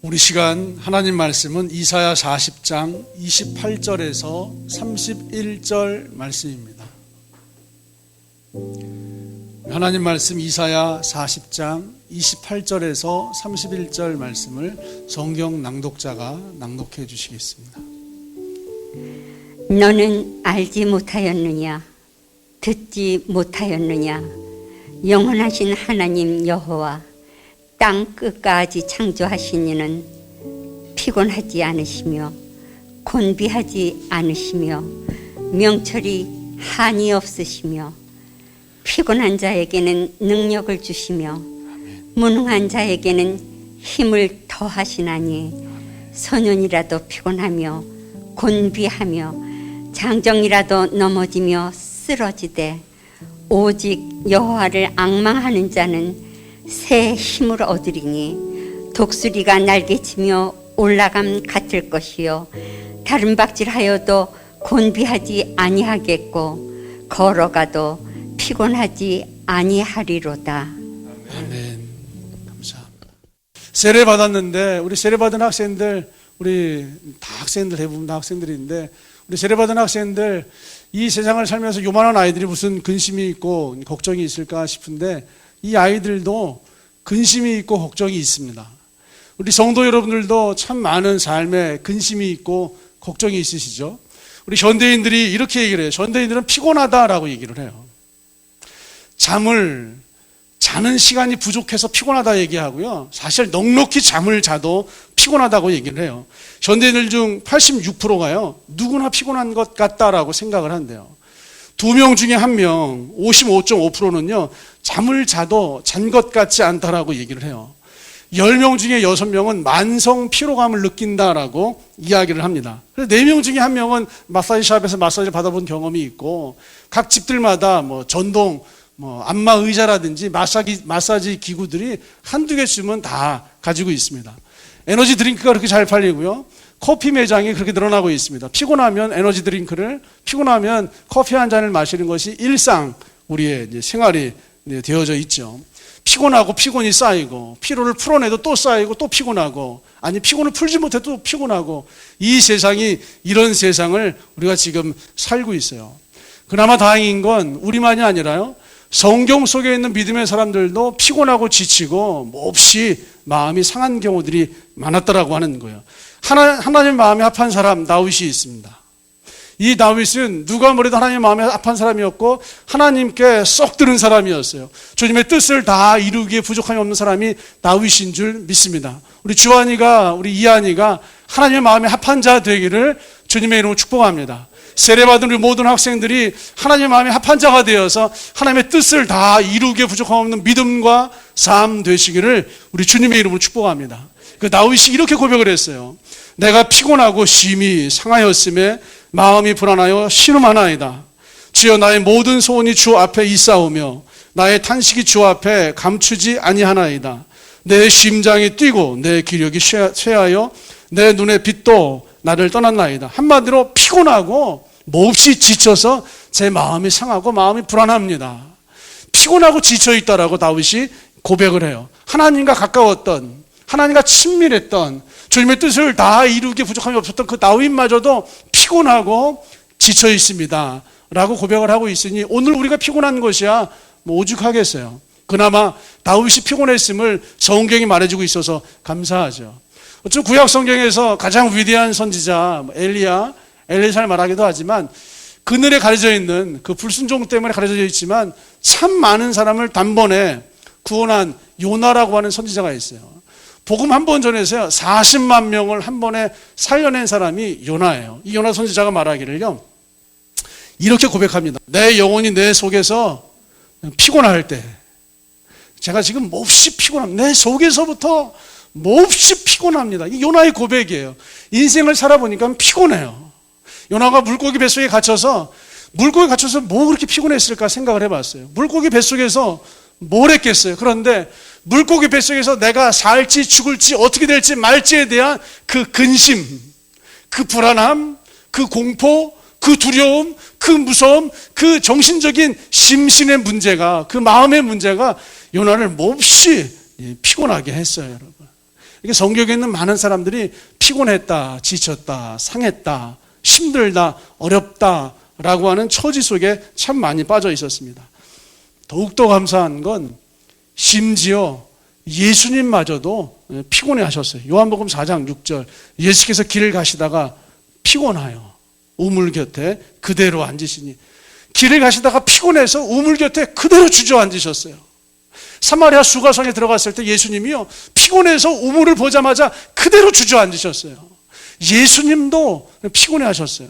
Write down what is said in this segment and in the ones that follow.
우리 시간 하나님 말씀은 이사야 40장 28절에서 31절 말씀입니다. 하나님 말씀 이사야 40장 28절에서 31절 말씀을 성경 낭독자가 낭독해 주시겠습니다. 너는 알지 못하였느냐? 듣지 못하였느냐? 영원하신 하나님 여호와 땅 끝까지 창조하신 이는 피곤하지 않으시며 곤비하지 않으시며 명철이 한이 없으시며 피곤한 자에게는 능력을 주시며 무능한 자에게는 힘을 더하시나니 소년이라도 피곤하며 곤비하며 장정이라도 넘어지며 쓰러지되 오직 여호와를 앙망하는 자는 새 힘을 얻으리니 독수리가 날개치며 올라감 같을 것이요 다른 박질하여도 곤비하지 아니하겠고 걸어가도 피곤하지 아니하리로다. 아멘. 감사합니다. 세례 받았는데 우리 세례 받은 학생들, 우리 다 학생들, 대부분 다 학생들인데 우리 세례 받은 학생들 이 세상을 살면서 요만한 아이들이 무슨 근심이 있고 걱정이 있을까 싶은데 이 아이들도 근심이 있고 걱정이 있습니다. 우리 성도 여러분들도 참 많은 삶에 근심이 있고 걱정이 있으시죠? 우리 현대인들이 이렇게 얘기를 해요. 현대인들은 피곤하다라고 얘기를 해요. 잠을 자는 시간이 부족해서 피곤하다 얘기하고요. 사실 넉넉히 잠을 자도 피곤하다고 얘기를 해요. 현대인들 중 86%가요. 누구나 피곤한 것 같다라고 생각을 한대요. 2명 중에 1명, 55.5%는요. 잠을 자도 잔 것 같지 않다라고 얘기를 해요. 10명 중에 6명은 만성 피로감을 느낀다라고 이야기를 합니다. 그래서 4명 중에 1명은 마사지샵에서 마사지를 받아본 경험이 있고 각 집들마다 전동 안마 의자라든지 마사지 기구들이 한두 개쯤은 다 가지고 있습니다. 에너지 드링크가 그렇게 잘 팔리고요. 커피 매장이 그렇게 늘어나고 있습니다. 피곤하면 에너지 드링크를, 피곤하면 커피 한 잔을 마시는 것이 일상 우리의 생활이 되어져 있죠. 피곤하고 피곤이 쌓이고 피로를 풀어내도 또 쌓이고 또 피곤하고 아니 피곤을 풀지 못해도 또 피곤하고 이 세상이 이런 세상을 우리가 지금 살고 있어요. 그나마 다행인 건 우리만이 아니라요. 성경 속에 있는 믿음의 사람들도 피곤하고 지치고 몹시 마음이 상한 경우들이 많았다라고 하는 거예요. 하나님 마음이 합한 사람 다윗이 있습니다. 이 다윗은 누가 뭐래도 하나님 마음에 합한 사람이었고 하나님께 쏙 드는 사람이었어요. 주님의 뜻을 다 이루기에 부족함이 없는 사람이 다윗인 줄 믿습니다. 우리 주한이가, 우리 이한이가 하나님의 마음에 합한 자 되기를 주님의 이름으로 축복합니다. 세례받은 우리 모든 학생들이 하나님의 마음에 합한 자가 되어서 하나님의 뜻을 다 이루기에 부족함 없는 믿음과 삶 되시기를 우리 주님의 이름으로 축복합니다. 그 다윗이 이렇게 고백을 했어요. 내가 피곤하고 심히 상하였음에 마음이 불안하여 신음하나이다. 주여 나의 모든 소원이 주 앞에 있사오며 나의 탄식이 주 앞에 감추지 아니하나이다. 내 심장이 뛰고 내 기력이 쇠하여 내 눈의 빛도 나를 떠났나이다. 한마디로 피곤하고 몹시 지쳐서 제 마음이 상하고 마음이 불안합니다. 피곤하고 지쳐있다라고 다윗이 고백을 해요. 하나님과 가까웠던, 하나님과 친밀했던, 주님의 뜻을 다 이루기에 부족함이 없었던 그 다윗마저도 피곤하고 지쳐 있습니다 라고 고백을 하고 있으니 오늘 우리가 피곤한 것이야 오죽하겠어요. 그나마 다윗이 피곤했음을 성경이 말해주고 있어서 감사하죠. 어쩌면 구약 성경에서 가장 위대한 선지자 엘리야를 말하기도 하지만 그늘에 가려져 있는 그 불순종 때문에 가려져 있지만 참 많은 사람을 단번에 구원한 요나라고 하는 선지자가 있어요. 복음 한 번 전해서요 40만 명을 한 번에 살려낸 사람이 요나예요. 이 요나 선지자가 말하기를요 이렇게 고백합니다. 내 영혼이 내 속에서 피곤할 때 제가 지금 몹시 피곤합니다. 내 속에서부터 몹시 피곤합니다. 이 요나의 고백이에요. 인생을 살아보니까 피곤해요. 요나가 물고기 뱃속에 갇혀서 뭐 그렇게 피곤했을까 생각을 해봤어요. 물고기 뱃속에서 뭘 했겠어요. 그런데 물고기 뱃속에서 내가 살지 죽을지 어떻게 될지 말지에 대한 그 근심, 그 불안함, 그 공포, 그 두려움, 그 무서움, 그 정신적인 심신의 문제가, 그 마음의 문제가 요나를 몹시 피곤하게 했어요, 여러분. 이게 성경에 있는 많은 사람들이 피곤했다, 지쳤다, 상했다, 힘들다, 어렵다라고 하는 처지 속에 참 많이 빠져 있었습니다. 더욱더 감사한 건 심지어 예수님마저도 피곤해 하셨어요. 요한복음 4장 6절, 예수께서 길을 가시다가 피곤하여 우물 곁에 그대로 앉으시니, 길을 가시다가 피곤해서 우물 곁에 그대로 주저앉으셨어요. 사마리아 수가성에 들어갔을 때 예수님이요, 피곤해서 우물을 보자마자 그대로 주저앉으셨어요. 예수님도 피곤해 하셨어요.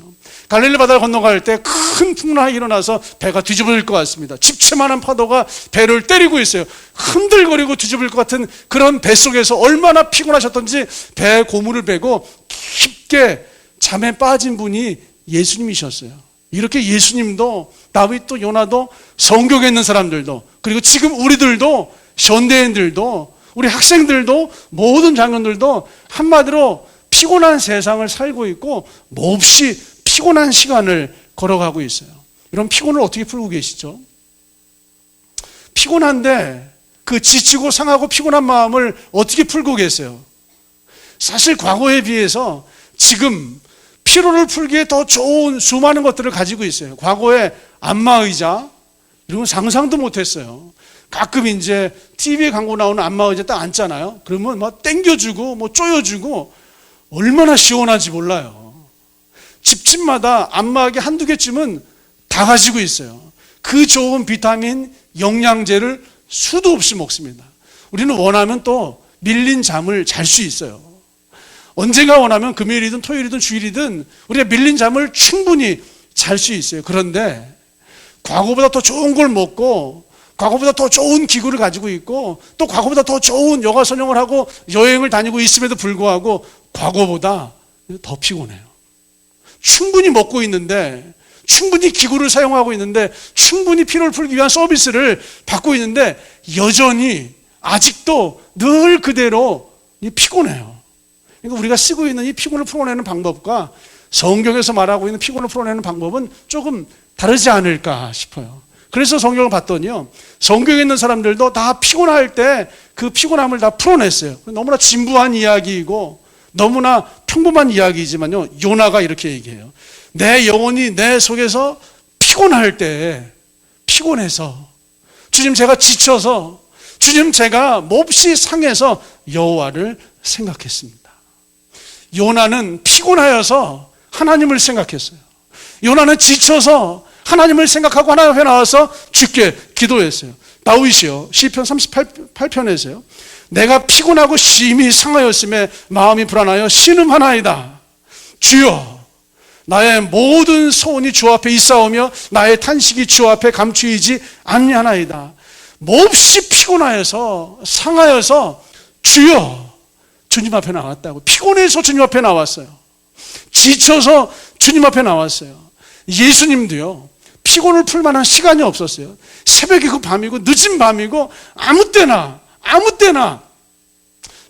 갈릴리 바다를 건너갈 때 큰 풍랑이 일어나서 배가 뒤집어질 것 같습니다. 집채만한 파도가 배를 때리고 있어요. 흔들거리고 뒤집을 것 같은 그런 배 속에서 얼마나 피곤하셨던지 배에 고무를 베고 깊게 잠에 빠진 분이 예수님이셨어요. 이렇게 예수님도, 다윗도, 요나도, 성경에 있는 사람들도, 그리고 지금 우리들도, 현대인들도, 우리 학생들도, 모든 장년들도 한마디로 피곤한 세상을 살고 있고 몹시 피곤한 시간을 걸어가고 있어요. 이런 피곤을 어떻게 풀고 계시죠? 피곤한데 그 지치고 상하고 피곤한 마음을 어떻게 풀고 계세요? 사실 과거에 비해서 지금 피로를 풀기에 더 좋은 수많은 것들을 가지고 있어요. 과거에 안마의자, 이런 건 상상도 못했어요. 가끔 이제 TV에 광고 나오는 안마의자 딱 앉잖아요. 그러면 막 땡겨주고 뭐 쪼여주고 얼마나 시원한지 몰라요. 집집마다 안마기 한두 개쯤은 다 가지고 있어요. 그 좋은 비타민, 영양제를 수도 없이 먹습니다. 우리는 원하면 또 밀린 잠을 잘 수 있어요. 언젠가 원하면 금요일이든 토요일이든 주일이든 우리가 밀린 잠을 충분히 잘 수 있어요. 그런데 과거보다 더 좋은 걸 먹고, 과거보다 더 좋은 기구를 가지고 있고, 또 과거보다 더 좋은 여가 선용을 하고 여행을 다니고 있음에도 불구하고 과거보다 더 피곤해요. 충분히 먹고 있는데, 충분히 기구를 사용하고 있는데, 충분히 피로를 풀기 위한 서비스를 받고 있는데 여전히 아직도 늘 그대로 피곤해요. 그러니까 우리가 쓰고 있는 이 피곤을 풀어내는 방법과 성경에서 말하고 있는 피곤을 풀어내는 방법은 조금 다르지 않을까 싶어요. 그래서 성경을 봤더니요, 성경에 있는 사람들도 다 피곤할 때 그 피곤함을 다 풀어냈어요. 너무나 진부한 이야기이고 너무나 평범한 이야기이지만요, 요나가 이렇게 얘기해요. 내 영혼이 내 속에서 피곤할 때, 피곤해서, 주님 제가 지쳐서, 주님 제가 몹시 상해서 여호와를 생각했습니다. 요나는 피곤하여서 하나님을 생각했어요. 요나는 지쳐서 하나님을 생각하고 하나님 앞에 나와서 주께 기도했어요. 다윗이요, 시편 38편에서요, 내가 피곤하고 심히 상하였음에 마음이 불안하여 신음하나이다. 주여, 나의 모든 소원이 주 앞에 있사오며 나의 탄식이 주 앞에 감추이지 아니하나이다. 몹시 피곤하여서 상하여서 주여, 주님 앞에 나왔다고. 피곤해서 주님 앞에 나왔어요. 지쳐서 주님 앞에 나왔어요. 예수님도요, 피곤을 풀 만한 시간이 없었어요. 새벽이고 밤이고 늦은 밤이고 아무 때나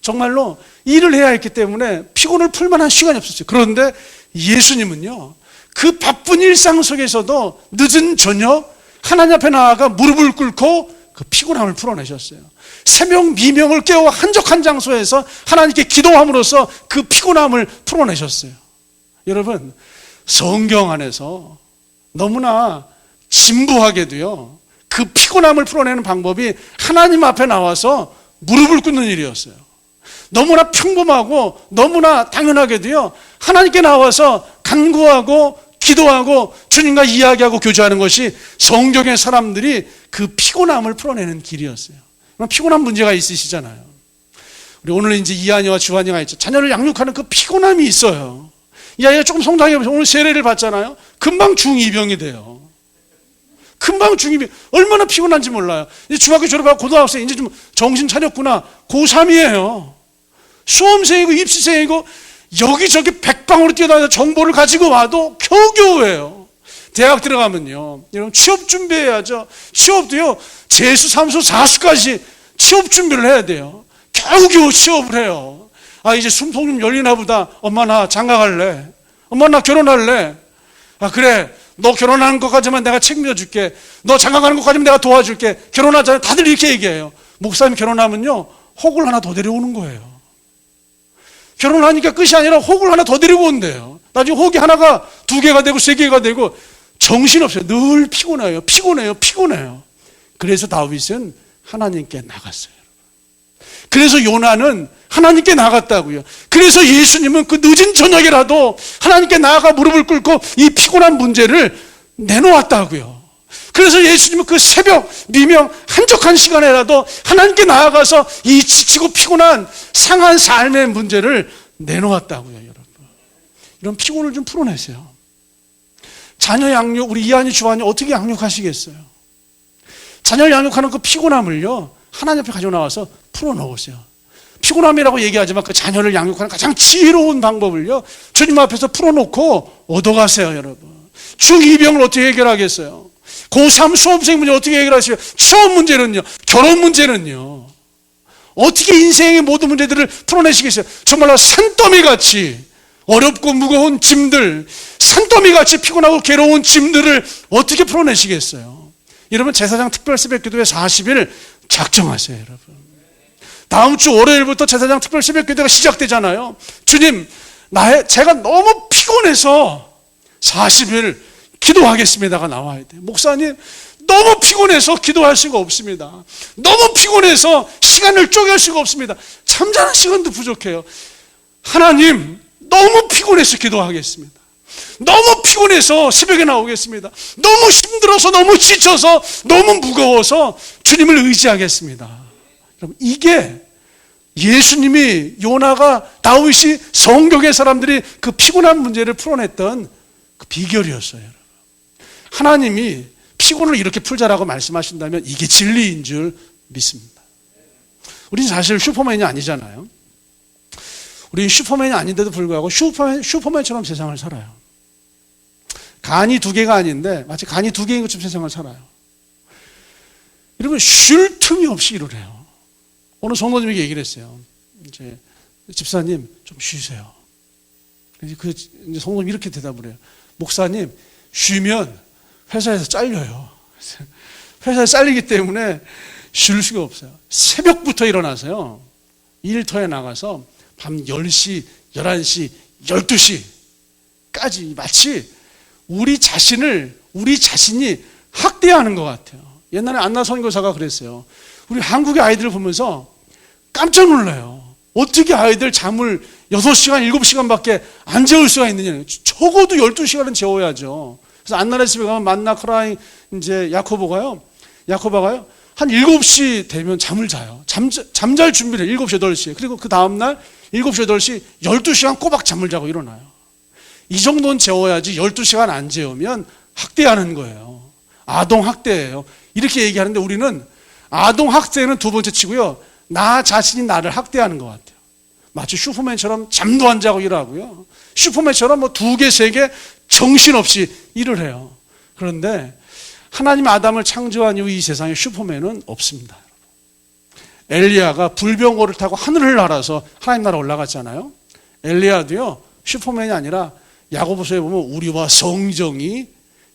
정말로 일을 해야 했기 때문에 피곤을 풀 만한 시간이 없었어요. 그런데 예수님은요, 그 바쁜 일상 속에서도 늦은 저녁 하나님 앞에 나아가 무릎을 꿇고 그 피곤함을 풀어내셨어요. 새벽 미명을 깨워 한적한 장소에서 하나님께 기도함으로써 그 피곤함을 풀어내셨어요. 여러분, 성경 안에서 너무나 진부하게도요, 그 피곤함을 풀어내는 방법이 하나님 앞에 나와서 무릎을 꿇는 일이었어요. 너무나 평범하고 너무나 당연하게도요, 하나님께 나와서 간구하고 기도하고 주님과 이야기하고 교제하는 것이 성경의 사람들이 그 피곤함을 풀어내는 길이었어요. 피곤한 문제가 있으시잖아요. 우리 오늘 이제 이한이와 주한이가 있죠. 자녀를 양육하는 그 피곤함이 있어요. 이 아이가 조금 성장해 보세요. 오늘 세례를 받잖아요. 금방 중2병이 돼요. 금방 중2병. 얼마나 피곤한지 몰라요. 이제 중학교 졸업하고 고등학생 이제 좀 정신 차렸구나. 고3이에요. 수험생이고 입시생이고 여기저기 백방으로 뛰어다니면서 정보를 가지고 와도 겨우겨우해요. 대학 들어가면요, 여러분 취업 준비해야죠. 취업도요, 재수, 삼수, 사수까지 취업 준비를 해야 돼요. 겨우겨우 취업을 해요. 아, 이제 숨통 좀 열리나 보다. 엄마 나 장가 갈래. 엄마 나 결혼할래. 아, 그래, 너 결혼하는 것까지만 내가 책임져줄게. 너 장가 가는 것까지만 내가 도와줄게. 결혼하자. 다들 이렇게 얘기해요. 목사님 결혼하면요, 혹을 하나 더 데려오는 거예요. 결혼하니까 끝이 아니라 혹을 하나 더 데리고 온대요. 나중에 혹이 하나가 2개가 되고 3개가 되고 정신없어요. 늘 피곤해요. 그래서 다윗은 하나님께 나갔어요. 그래서 요나는 하나님께 나갔다고요. 그래서 예수님은 그 늦은 저녁이라도 하나님께 나아가 무릎을 꿇고 이 피곤한 문제를 내놓았다고요. 그래서 예수님은 그 새벽 미명 한적한 시간에라도 하나님께 나아가서 이 지치고 피곤한 상한 삶의 문제를 내놓았다고요. 여러분, 이런 피곤을 좀 풀어내세요. 자녀 양육, 우리 이한이 주한이 어떻게 양육하시겠어요? 자녀를 양육하는 그 피곤함을요, 하나님 앞에 가지고 나와서 풀어놓으세요. 피곤함이라고 얘기하지만 그 자녀를 양육하는 가장 지혜로운 방법을요, 주님 앞에서 풀어놓고 얻어가세요. 여러분, 중2병을 어떻게 해결하겠어요? 고3 수험생 문제 어떻게 해결하세요? 취업 문제는요, 결혼 문제는요, 어떻게 인생의 모든 문제들을 풀어내시겠어요? 정말로 산더미같이 어렵고 무거운 짐들, 산더미같이 피곤하고 괴로운 짐들을 어떻게 풀어내시겠어요? 여러분, 제사장 특별 새벽기도회 40일 작정하세요. 여러분, 다음 주 월요일부터 제사장 특별 새벽기도가 시작되잖아요. 주님, 제가 너무 피곤해서 40일 기도하겠습니다가 나와야 돼요. 목사님, 너무 피곤해서 기도할 수가 없습니다. 너무 피곤해서 시간을 쪼갤 수가 없습니다. 잠자는 시간도 부족해요. 하나님, 너무 피곤해서 기도하겠습니다. 너무 피곤해서 새벽에 나오겠습니다. 너무 힘들어서, 너무 지쳐서, 너무 무거워서 주님을 의지하겠습니다. 여러분, 이게 예수님이, 요나가, 다윗이, 성경의 사람들이 그 피곤한 문제를 풀어냈던 그 비결이었어요. 여러분, 하나님이 피곤을 이렇게 풀자라고 말씀하신다면 이게 진리인 줄 믿습니다. 우리는 사실 슈퍼맨이 아니잖아요. 우리는 슈퍼맨이 아닌데도 불구하고 슈퍼맨처럼 세상을 살아요. 간이 2개가 아닌데 마치 간이 2개인 것처럼 세상을 살아요. 여러분, 쉴 틈이 없이 일을 해요. 어느 성도님에게 얘기를 했어요. 이제 집사님 좀 쉬세요. 이제 성도님이 이렇게 대답을 해요. 목사님, 쉬면 회사에서 잘려요. 회사에서 잘리기 때문에 쉴 수가 없어요. 새벽부터 일어나서요, 일터에 나가서 밤 10시, 11시, 12시까지 마치 우리 자신이 학대하는 것 같아요. 옛날에 안나 선교사가 그랬어요. 우리 한국의 아이들을 보면서 깜짝 놀라요. 어떻게 아이들 잠을 6시간, 7시간밖에 안 재울 수가 있느냐. 적어도 12시간은 재워야죠. 그래서 안나네 집에 가면 만나 크라잉 이제 야코바가요 한 7시 되면 잠을 자요. 잠잘 준비를 해요. 7시, 8시에. 그리고 그 다음날 7시, 8시 12시간 꼬박 잠을 자고 일어나요. 이 정도는 재워야지 12시간 안 재우면 학대하는 거예요. 아동학대예요. 이렇게 얘기하는데 우리는 아동학대는 2번째 치고요, 나 자신이 나를 학대하는 것 같아요. 마치 슈퍼맨처럼 잠도 안 자고 일하고요, 슈퍼맨처럼 2개, 3개 정신없이 일을 해요. 그런데 하나님 아담을 창조한 이후 이 세상에 슈퍼맨은 없습니다. 엘리야가 불병거를 타고 하늘을 날아서 하나님 나라 올라갔잖아요. 엘리야도요, 슈퍼맨이 아니라 야고보서에 보면 우리와 성정이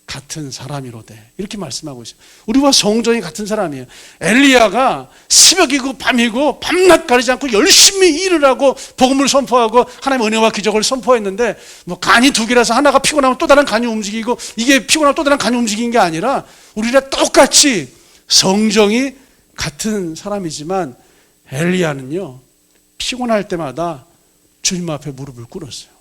같은 사람이로되 이렇게 말씀하고 있어요. 우리와 성정이 같은 사람이에요. 엘리야가 새벽이고 밤이고 밤낮 가리지 않고 열심히 일을 하고 복음을 선포하고 하나님의 은혜와 기적을 선포했는데, 간이 2개라서 하나가 피곤하면 또 다른 간이 움직이고 이게 피곤하면 또 다른 간이 움직이는 게 아니라 우리랑 똑같이 성정이 같은 사람이지만 엘리야는요, 피곤할 때마다 주님 앞에 무릎을 꿇었어요.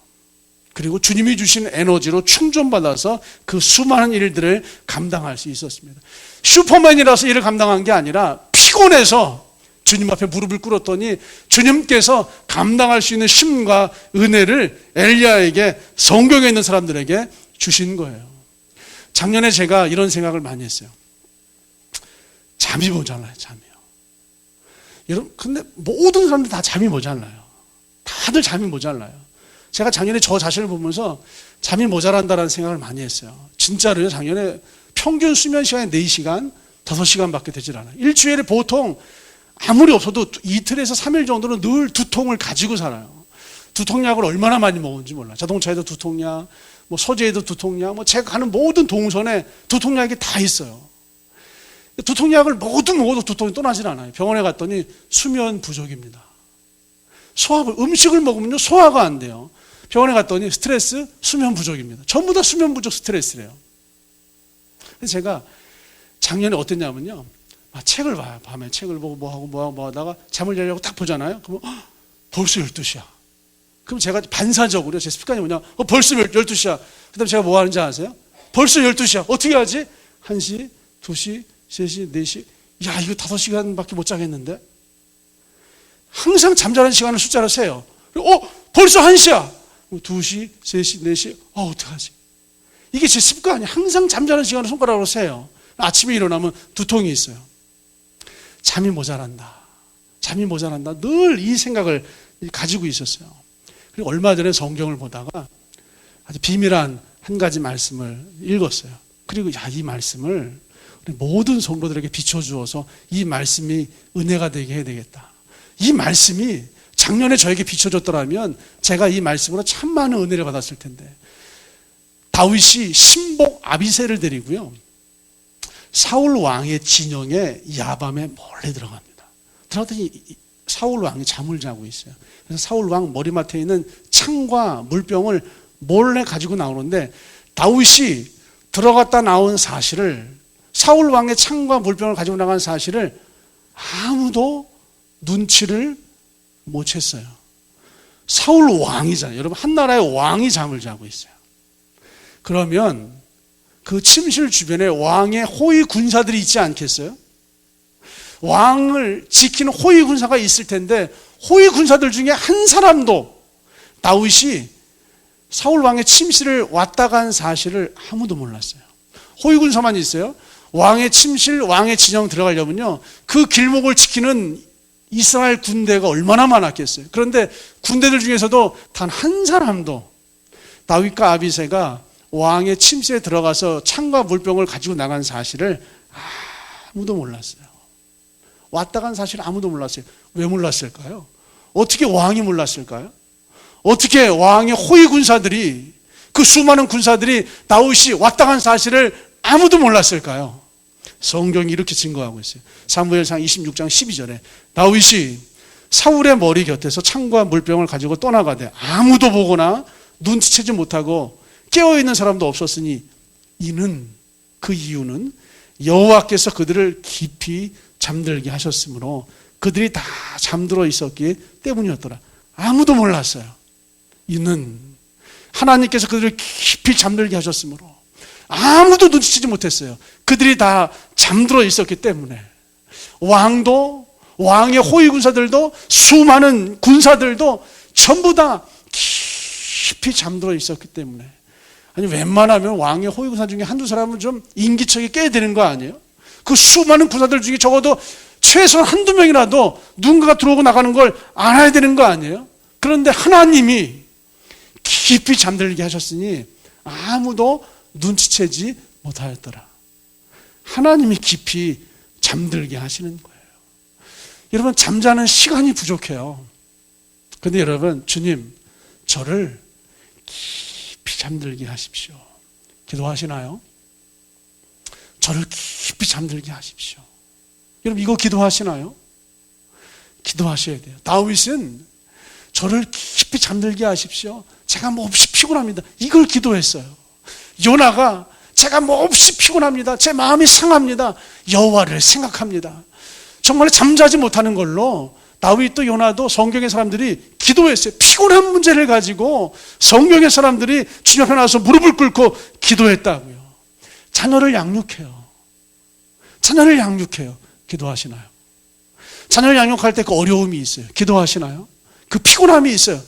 그리고 주님이 주신 에너지로 충전받아서 그 수많은 일들을 감당할 수 있었습니다. 슈퍼맨이라서 일을 감당한 게 아니라 피곤해서 주님 앞에 무릎을 꿇었더니 주님께서 감당할 수 있는 힘과 은혜를 엘리야에게, 성경에 있는 사람들에게 주신 거예요. 작년에 제가 이런 생각을 많이 했어요. 잠이 모자라요. 잠이요. 여러분, 근데 모든 사람들 다 잠이 모자라요. 다들 잠이 모자라요. 제가 작년에 저 자신을 보면서 잠이 모자란다는 생각을 많이 했어요. 진짜로요. 작년에 평균 수면 시간이 4시간, 5시간밖에 되질 않아요. 일주일에 보통 아무리 없어도 이틀에서 3일 정도는 늘 두통을 가지고 살아요. 두통약을 얼마나 많이 먹은지 몰라요. 자동차에도 두통약, 소재에도 두통약, 제가 가는 모든 동선에 두통약이 다 있어요. 두통약을 모두 먹어도 두통이 떠나질 않아요. 병원에 갔더니 수면 부족입니다. 음식을 먹으면요, 소화가 안 돼요. 병원에 갔더니 스트레스, 수면 부족입니다. 전부 다 수면 부족 스트레스래요. 그래서 제가 작년에 어땠냐면요, 책을 봐요. 밤에 책을 보고 뭐 하다가 잠을 자려고 딱 보잖아요. 그러면 벌써 12시야. 그럼 제가 반사적으로 제 습관이 뭐냐, 벌써 12시야. 그 다음에 제가 뭐 하는지 아세요? 벌써 12시야. 어떻게 하지? 1시, 2시, 3시, 4시. 야, 이거 5시간밖에 못 자겠는데? 항상 잠자는 시간을 숫자로 세요. 벌써 1시야. 2시, 3시, 4시. 어떡하지? 이게 제 습관이 항상 잠자는 시간을 손가락으로 세요. 아침에 일어나면 두통이 있어요. 잠이 모자란다. 늘 이 생각을 가지고 있었어요. 그리고 얼마 전에 성경을 보다가 아주 비밀한 한 가지 말씀을 읽었어요. 그리고 이 말씀을 우리 모든 성도들에게 비춰주어서 이 말씀이 은혜가 되게 해야 되겠다. 이 말씀이 작년에 저에게 비춰줬더라면 제가 이 말씀으로 참 많은 은혜를 받았을 텐데, 다윗이 신복 아비새를 데리고요, 사울 왕의 진영에 야밤에 몰래 들어갑니다. 들어갔더니 사울 왕이 잠을 자고 있어요. 그래서 사울 왕 머리맡에 있는 창과 물병을 몰래 가지고 나오는데, 다윗이 들어갔다 나온 사실을, 사울 왕의 창과 물병을 가지고 나간 사실을 아무도 눈치를 못 챘어요. 사울 왕이잖아요. 여러분, 한 나라의 왕이 잠을 자고 있어요. 그러면 그 침실 주변에 왕의 호위 군사들이 있지 않겠어요? 왕을 지키는 호위 군사가 있을 텐데, 호위 군사들 중에 한 사람도 다윗이 사울 왕의 침실을 왔다 간 사실을 아무도 몰랐어요. 호위 군사만 있어요. 왕의 침실, 왕의 진영 들어가려면요, 그 길목을 지키는 이스라엘 군대가 얼마나 많았겠어요. 그런데 군대들 중에서도 단 한 사람도 다윗과 아비새가 왕의 침실에 들어가서 창과 물병을 가지고 나간 사실을 아무도 몰랐어요. 왔다 간 사실 아무도 몰랐어요. 왜 몰랐을까요? 어떻게 왕이 몰랐을까요? 어떻게 왕의 호위 군사들이, 그 수많은 군사들이 다윗이 왔다 간 사실을 아무도 몰랐을까요? 성경이 이렇게 증거하고 있어요. 사무엘상 26장 12절에 다윗이 사울의 머리 곁에서 창과 물병을 가지고 떠나가되 아무도 보거나 눈치채지 못하고 깨어있는 사람도 없었으니, 그 이유는 여호와께서 그들을 깊이 잠들게 하셨으므로 그들이 다 잠들어 있었기 때문이었더라. 아무도 몰랐어요. 이는 하나님께서 그들을 깊이 잠들게 하셨으므로 아무도 눈치채지 못했어요. 그들이 다 잠들어 있었기 때문에. 왕도, 왕의 호위 군사들도, 수많은 군사들도 전부 다 깊이 잠들어 있었기 때문에. 아니, 웬만하면 왕의 호위 군사 중에 한두 사람은 좀 인기척이 깨야 되는 거 아니에요? 그 수많은 군사들 중에 적어도 최소한 한두 명이라도 누군가가 들어오고 나가는 걸 알아야 되는 거 아니에요? 그런데 하나님이 깊이 잠들게 하셨으니 아무도 눈치채지 못하였더라. 하나님이 깊이 잠들게 하시는 거예요. 여러분, 잠자는 시간이 부족해요. 그런데 여러분, 주님, 저를 깊이 잠들게 하십시오. 기도하시나요? 저를 깊이 잠들게 하십시오. 여러분, 이거 기도하시나요? 기도하셔야 돼요. 다윗은 저를 깊이 잠들게 하십시오. 제가 몹시 피곤합니다. 이걸 기도했어요. 요나가 제가 몹시 피곤합니다. 제 마음이 상합니다. 여호와를 생각합니다. 정말 잠자지 못하는 걸로 다윗도 요나도 성경의 사람들이 기도했어요. 피곤한 문제를 가지고 성경의 사람들이 주님 앞에 나와서 무릎을 꿇고 기도했다고요. 자녀를 양육해요. 자녀를 양육해요. 기도하시나요? 자녀를 양육할 때 그 어려움이 있어요. 기도하시나요? 그 피곤함이 있어요.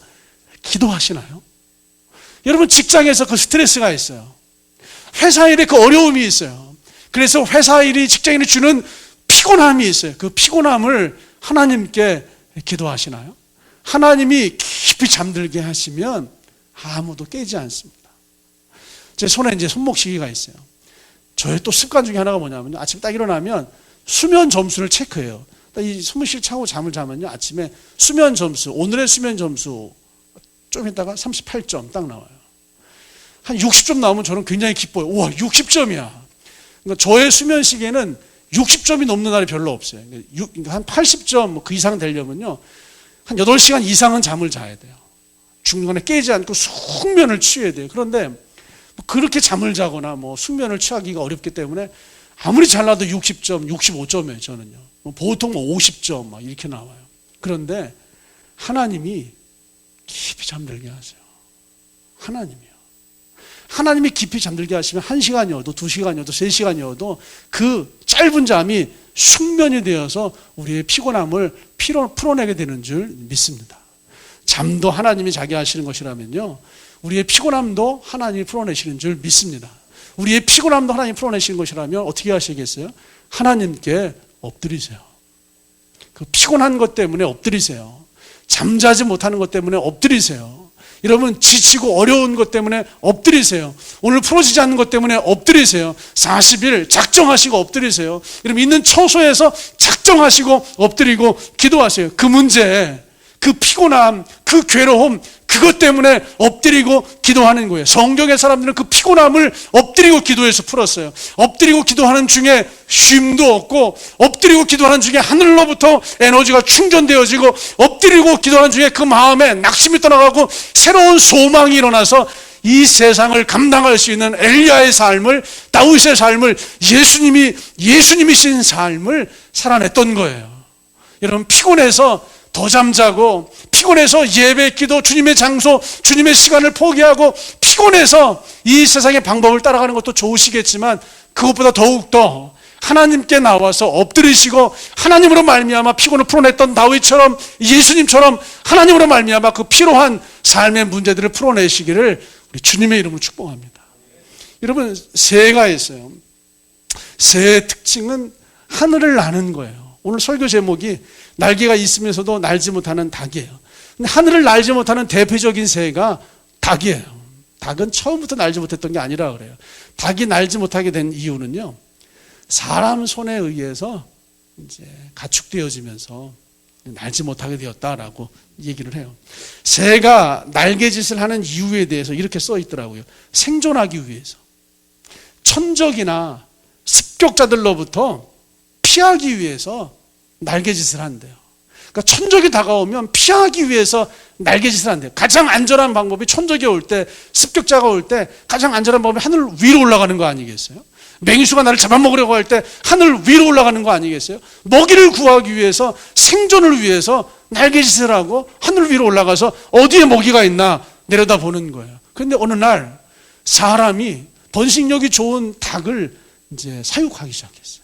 기도하시나요? 여러분, 직장에서 그 스트레스가 있어요. 회사 일에 그 어려움이 있어요. 그래서 회사 일이 직장인이 주는 피곤함이 있어요. 그 피곤함을 하나님께 기도하시나요? 하나님이 깊이 잠들게 하시면 아무도 깨지 않습니다. 제 손에 이제 손목시계가 있어요. 저의 또 습관 중에 하나가 뭐냐면요, 아침에 딱 일어나면 수면 점수를 체크해요. 이 손목시계 차고 잠을 자면요, 아침에 수면 점수, 오늘의 수면 점수 좀 있다가 38점 딱 나와요. 한 60점 나오면 저는 굉장히 기뻐요. 우와, 60점이야. 그러니까 저의 수면 시계는 60점이 넘는 날이 별로 없어요. 그러니까 한 80점 그 이상 되려면요, 한 8시간 이상은 잠을 자야 돼요. 중간에 깨지 않고 숙면을 취해야 돼요. 그런데 그렇게 잠을 자거나 숙면을 취하기가 어렵기 때문에 아무리 잘나도 60점, 65점이에요, 저는요. 보통 50점 막 이렇게 나와요. 그런데 하나님이 깊이 잠들게 하세요. 하나님이 깊이 잠들게 하시면 1시간이어도 2시간이어도 3시간이어도 그 짧은 잠이 숙면이 되어서 우리의 피곤함을 풀어내게 되는 줄 믿습니다. 잠도 하나님이 자기 하시는 것이라면요, 우리의 피곤함도 하나님이 풀어내시는 줄 믿습니다. 우리의 피곤함도 하나님이 풀어내시는 것이라면 어떻게 하시겠어요? 하나님께 엎드리세요. 그 피곤한 것 때문에 엎드리세요. 잠자지 못하는 것 때문에 엎드리세요. 여러분, 지치고 어려운 것 때문에 엎드리세요. 오늘 풀어지지 않는 것 때문에 엎드리세요. 40일 작정하시고 엎드리세요. 여러분, 있는 처소에서 작정하시고 엎드리고 기도하세요. 그 문제, 그 피곤함, 그 괴로움, 그것 때문에 엎드리고 기도하는 거예요. 성경의 사람들은 그 피곤함을 엎드리고 기도해서 풀었어요. 엎드리고 기도하는 중에 쉼도 없고, 엎드리고 기도하는 중에 하늘로부터 에너지가 충전되어지고, 엎드리고 기도하는 중에 그 마음에 낙심이 떠나가고 새로운 소망이 일어나서 이 세상을 감당할 수 있는 엘리야의 삶을, 다윗의 삶을, 예수님이신 삶을 살아냈던 거예요. 여러분, 피곤해서 더 잠자고, 피곤해서 예배, 기도, 주님의 장소, 주님의 시간을 포기하고, 피곤해서 이 세상의 방법을 따라가는 것도 좋으시겠지만, 그것보다 더욱더 하나님께 나와서 엎드리시고 하나님으로 말미암아 피곤을 풀어냈던 다윗처럼, 예수님처럼 하나님으로 말미암아 그 필요한 삶의 문제들을 풀어내시기를 우리 주님의 이름으로 축복합니다. 여러분, 새가 있어요. 새의 특징은 하늘을 나는 거예요. 오늘 설교 제목이 날개가 있으면서도 날지 못하는 닭이에요. 근데 하늘을 날지 못하는 대표적인 새가 닭이에요. 닭은 처음부터 날지 못했던 게 아니라 그래요. 닭이 날지 못하게 된 이유는요, 사람 손에 의해서 이제 가축되어지면서 날지 못하게 되었다라고 얘기를 해요. 새가 날개짓을 하는 이유에 대해서 이렇게 써 있더라고요. 생존하기 위해서. 천적이나 습격자들로부터 피하기 위해서 날개짓을 한대요. 그러니까 천적이 다가오면 피하기 위해서 날개짓을 한대요. 가장 안전한 방법이, 천적이 올 때, 습격자가 올 때 가장 안전한 방법이 하늘 위로 올라가는 거 아니겠어요? 맹수가 나를 잡아먹으려고 할 때 하늘 위로 올라가는 거 아니겠어요? 먹이를 구하기 위해서, 생존을 위해서 날개짓을 하고 하늘 위로 올라가서 어디에 먹이가 있나 내려다보는 거예요. 그런데 어느 날 사람이 번식력이 좋은 닭을 이제 사육하기 시작했어요.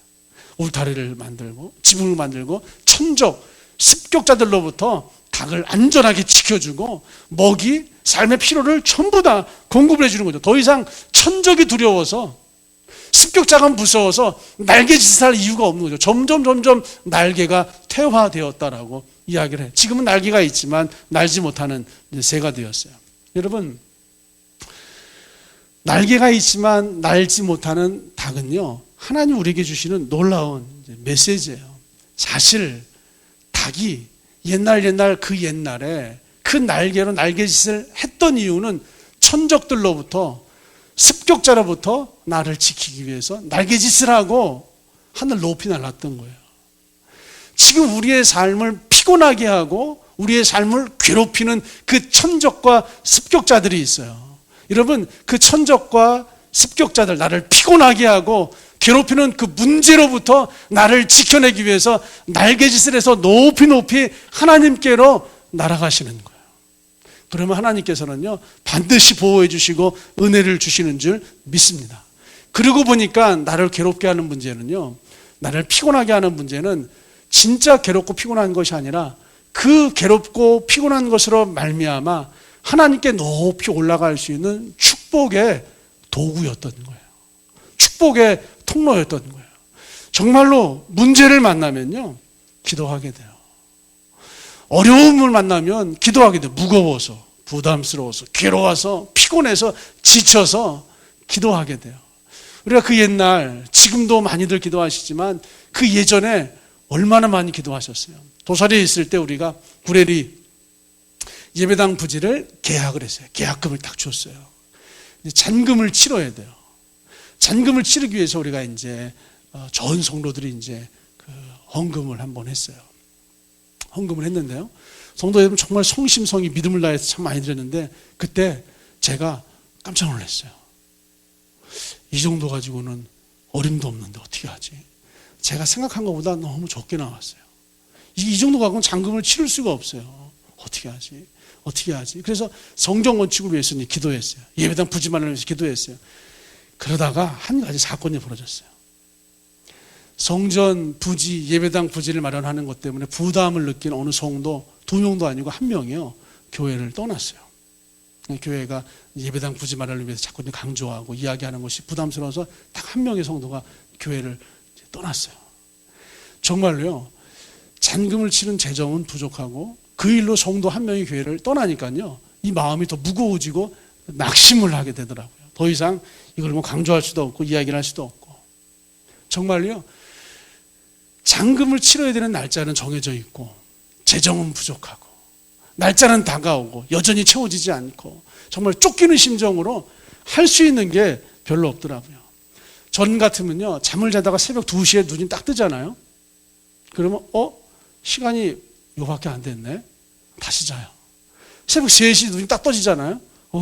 울타리를 만들고 지붕을 만들고 천적, 습격자들로부터 닭을 안전하게 지켜주고 먹이, 삶의 필요를 전부 다 공급을 해주는 거죠. 더 이상 천적이 두려워서, 습격자가 무서워서 날개짓을 할 이유가 없는 거죠. 점점 날개가 퇴화되었다라고 이야기를 해요. 지금은 날개가 있지만 날지 못하는 새가 되었어요. 여러분, 날개가 있지만 날지 못하는 닭은요, 하나님 우리에게 주시는 놀라운 메시지예요. 사실 닭이 옛날 그 옛날에 그 날개로 날개짓을 했던 이유는 천적들로부터, 습격자로부터 나를 지키기 위해서 날개짓을 하고 하늘 높이 날았던 거예요. 지금 우리의 삶을 피곤하게 하고 우리의 삶을 괴롭히는 그 천적과 습격자들이 있어요. 여러분, 그 천적과 습격자들, 나를 피곤하게 하고 괴롭히는 그 문제로부터 나를 지켜내기 위해서 날개짓을 해서 높이 하나님께로 날아가시는 거예요. 그러면 하나님께서는요, 반드시 보호해 주시고 은혜를 주시는 줄 믿습니다. 그러고 보니까 나를 괴롭게 하는 문제는요, 나를 피곤하게 하는 문제는 진짜 괴롭고 피곤한 것이 아니라 그 괴롭고 피곤한 것으로 말미암아 하나님께 높이 올라갈 수 있는 축복의 도구였던 거예요. 축복의 통로였던 거예요. 정말로 문제를 만나면요, 기도하게 돼요. 어려움을 만나면 기도하게 돼요. 무거워서, 부담스러워서, 괴로워서, 피곤해서, 지쳐서 기도하게 돼요. 우리가 그 옛날, 지금도 많이들 기도하시지만 그 예전에 얼마나 많이 기도하셨어요. 도살이에 있을 때 우리가 구레리 예배당 부지를 계약을 했어요. 계약금을 딱 줬어요. 잔금을 치러야 돼요. 잔금을 치르기 위해서 우리가 이제 전 성도들이 이제 그 헌금을 한번 했어요. 헌금을 했는데요, 성도 여러분, 정말 성심성의 믿음을 다해서 참 많이 드렸는데 그때 제가 깜짝 놀랐어요. 이 정도 가지고는 어림도 없는데 어떻게 하지? 제가 생각한 것보다 너무 적게 나왔어요. 이 정도 갖고는 잔금을 치를 수가 없어요. 어떻게 하지? 어떻게 하지? 그래서 성전 건축을 위해서 기도했어요. 예배당 부지만을 위해서 기도했어요. 그러다가 한 가지 사건이 벌어졌어요. 성전 부지, 예배당 부지를 마련하는 것 때문에 부담을 느낀 어느 성도, 2명도 아니고 1명이요, 교회를 떠났어요. 교회가 예배당 부지 마련을 위해서 자꾸 강조하고 이야기하는 것이 부담스러워서 딱 1명의 성도가 교회를 떠났어요. 정말로요, 잔금을 치는 재정은 부족하고 그 일로 성도 1명이 교회를 떠나니까요, 이 마음이 더 무거워지고 낙심을 하게 되더라고요. 더 이상 이걸 뭐 강조할 수도 없고 이야기를 할 수도 없고. 정말요, 잔금을 치러야 되는 날짜는 정해져 있고 재정은 부족하고 날짜는 다가오고 여전히 채워지지 않고 정말 쫓기는 심정으로 할 수 있는 게 별로 없더라고요. 전 같으면요, 잠을 자다가 새벽 2시에 눈이 딱 뜨잖아요. 그러면 시간이 요밖에 안 됐네. 다시 자요. 새벽 3시 눈이 딱 떠지잖아요.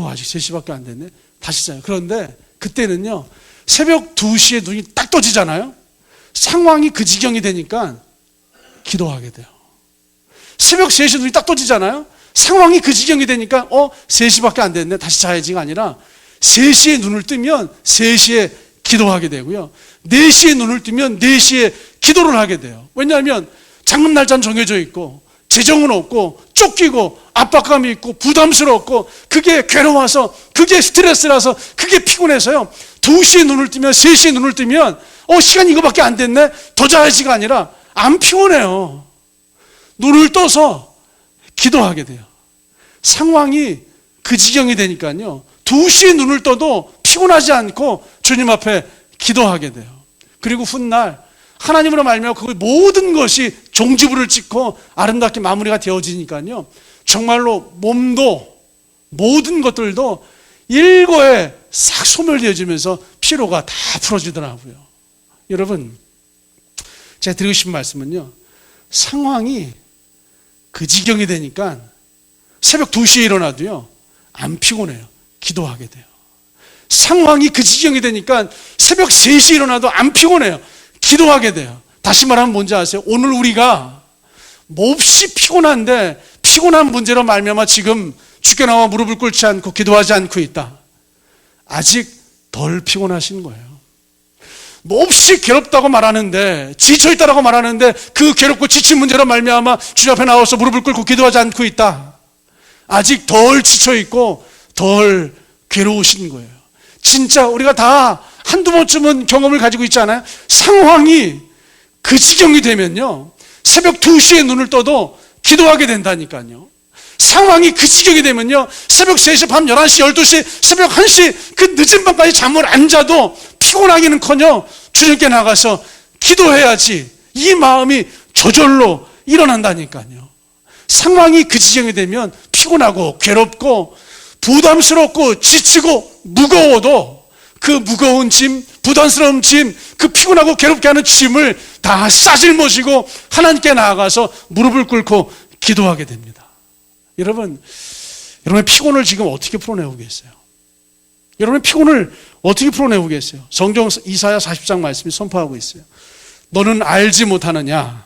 아직 3시밖에 안 됐네. 다시 자요. 그런데 그때는요, 새벽 2시에 눈이 딱 떠지잖아요. 상황이 그 지경이 되니까 기도하게 돼요. 새벽 3시 눈이 딱 떠지잖아요. 상황이 그 지경이 되니까 3시밖에 안 됐네. 다시 자야지가 아니라 3시에 눈을 뜨면 3시에 기도하게 되고요. 4시에 눈을 뜨면 4시에 기도를 하게 돼요. 왜냐하면 잔금 날짜는 정해져 있고 재정은 없고 쫓기고 압박감이 있고 부담스럽고 그게 괴로워서 그게 스트레스라서 그게 피곤해서요. 2시에 눈을 뜨면 3시에 눈을 뜨면 시간이 이거밖에 안 됐네. 더 자야지가 아니라 안 피곤해요. 눈을 떠서 기도하게 돼요. 상황이 그 지경이 되니까요, 2시에 눈을 떠도 피곤하지 않고 주님 앞에 기도하게 돼요. 그리고 훗날 하나님으로 말미암아 그 모든 것이 종지부를 찍고 아름답게 마무리가 되어지니까요, 정말로 몸도 모든 것들도 일거에 싹 소멸되어지면서 피로가 다 풀어지더라고요. 여러분, 제가 드리고 싶은 말씀은요, 상황이 그 지경이 되니까 새벽 2시에 일어나도요, 안 피곤해요. 기도하게 돼요. 상황이 그 지경이 되니까 새벽 3시에 일어나도 안 피곤해요. 기도하게 돼요. 다시 말하면 뭔지 아세요? 오늘 우리가 몹시 피곤한데 피곤한 문제로 말미암아 지금 주께 나와 무릎을 꿇지 않고 기도하지 않고 있다. 아직 덜 피곤하신 거예요. 몹시 괴롭다고 말하는데, 지쳐있다라고 말하는데 그 괴롭고 지친 문제로 말미암아 주님 앞에 나와서 무릎을 꿇고 기도하지 않고 있다. 아직 덜 지쳐있고 덜 괴로우신 거예요. 진짜 우리가 다 한두 번쯤은 경험을 가지고 있지 않아요? 상황이 그 지경이 되면요, 새벽 2시에 눈을 떠도 기도하게 된다니까요. 상황이 그 지경이 되면요, 새벽 3시, 밤 11시, 12시, 새벽 1시 그 늦은 밤까지 잠을 안 자도 피곤하기는커녕 주님께 나가서 기도해야지 이 마음이 저절로 일어난다니까요. 상황이 그 지경이 되면 피곤하고 괴롭고 부담스럽고 지치고 무거워도 그 무거운 짐, 부담스러운 짐, 그 피곤하고 괴롭게 하는 짐을 다 싸질머지고 하나님께 나아가서 무릎을 꿇고 기도하게 됩니다. 여러분, 여러분의 피곤을 지금 어떻게 풀어내고 계세요? 여러분의 피곤을 어떻게 풀어내고 계세요? 성경 이사야 40장 말씀이 선포하고 있어요. 너는 알지 못하느냐?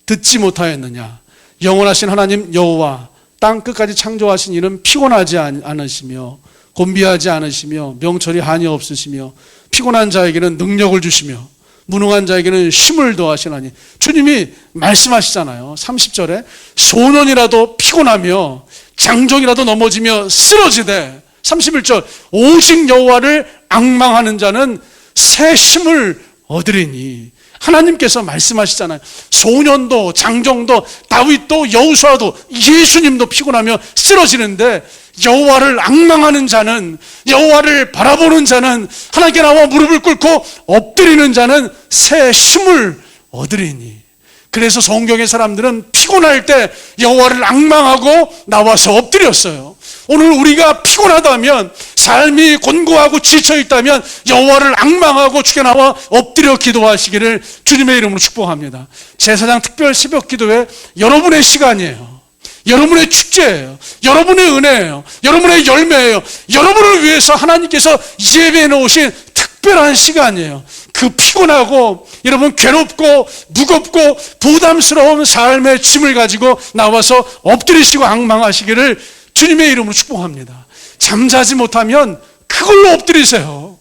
듣지 못하였느냐? 영원하신 하나님 여호와 땅 끝까지 창조하신 이는 피곤하지 않으시며 곤비하지 않으시며 명철이 한이 없으시며 피곤한 자에게는 능력을 주시며 무능한 자에게는 힘을 더하시나니. 주님이 말씀하시잖아요. 30절에 소년이라도 피곤하며 장정이라도 넘어지며 쓰러지되, 31절 오직 여호와를 앙망하는 자는 새 힘을 얻으리니. 하나님께서 말씀하시잖아요. 소년도 장정도 다윗도 여호수아도 예수님도 피곤하며 쓰러지는데 여호와를 앙망하는 자는, 여호와를 바라보는 자는, 하나님께 나와 무릎을 꿇고 엎드리는 자는 새 힘을 얻으리니. 그래서 성경의 사람들은 피곤할 때 여호와를 앙망하고 나와서 엎드렸어요. 오늘 우리가 피곤하다면, 삶이 곤고하고 지쳐있다면 여호와를 앙망하고 주께 나와 엎드려 기도하시기를 주님의 이름으로 축복합니다. 제사장 특별 새벽 기도회 여러분의 시간이에요. 여러분의 축제예요. 여러분의 은혜예요. 여러분의 열매예요. 여러분을 위해서 하나님께서 예배해 놓으신 특별한 시간이에요. 그 피곤하고 여러분 괴롭고 무겁고 부담스러운 삶의 짐을 가지고 나와서 엎드리시고 앙망하시기를 주님의 이름으로 축복합니다. 잠자지 못하면 그걸로 엎드리세요.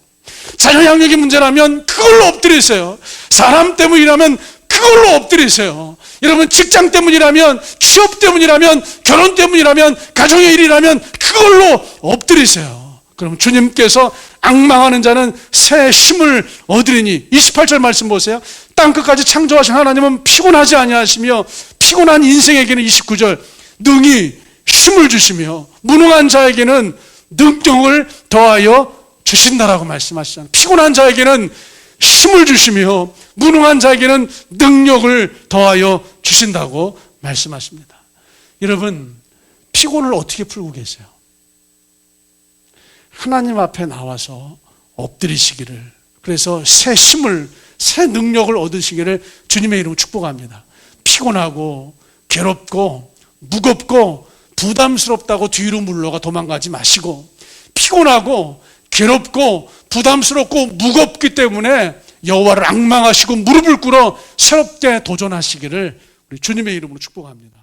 자녀 양육이 문제라면 그걸로 엎드리세요. 사람 때문이라면 그걸로 엎드리세요. 여러분 직장 때문이라면, 취업 때문이라면, 결혼 때문이라면, 가정의 일이라면 그걸로 엎드리세요. 그럼 주님께서 앙망하는 자는 새 힘을 얻으리니, 28절 말씀 보세요. 땅끝까지 창조하신 하나님은 피곤하지 아니하시며 피곤한 인생에게는 29절 능히 힘을 주시며 무능한 자에게는 능력을 더하여 주신다라고 말씀하시잖아요. 피곤한 자에게는 힘을 주시며 무능한 자에게는 능력을 더하여 주신다고 말씀하십니다. 여러분, 피곤을 어떻게 풀고 계세요? 하나님 앞에 나와서 엎드리시기를, 그래서 새 힘을, 새 능력을 얻으시기를 주님의 이름으로 축복합니다. 피곤하고 괴롭고 무겁고 부담스럽다고 뒤로 물러가 도망가지 마시고, 피곤하고 괴롭고 부담스럽고 무겁기 때문에 여호와를 앙망하시고 무릎을 꿇어 새롭게 도전하시기를 우리 주님의 이름으로 축복합니다.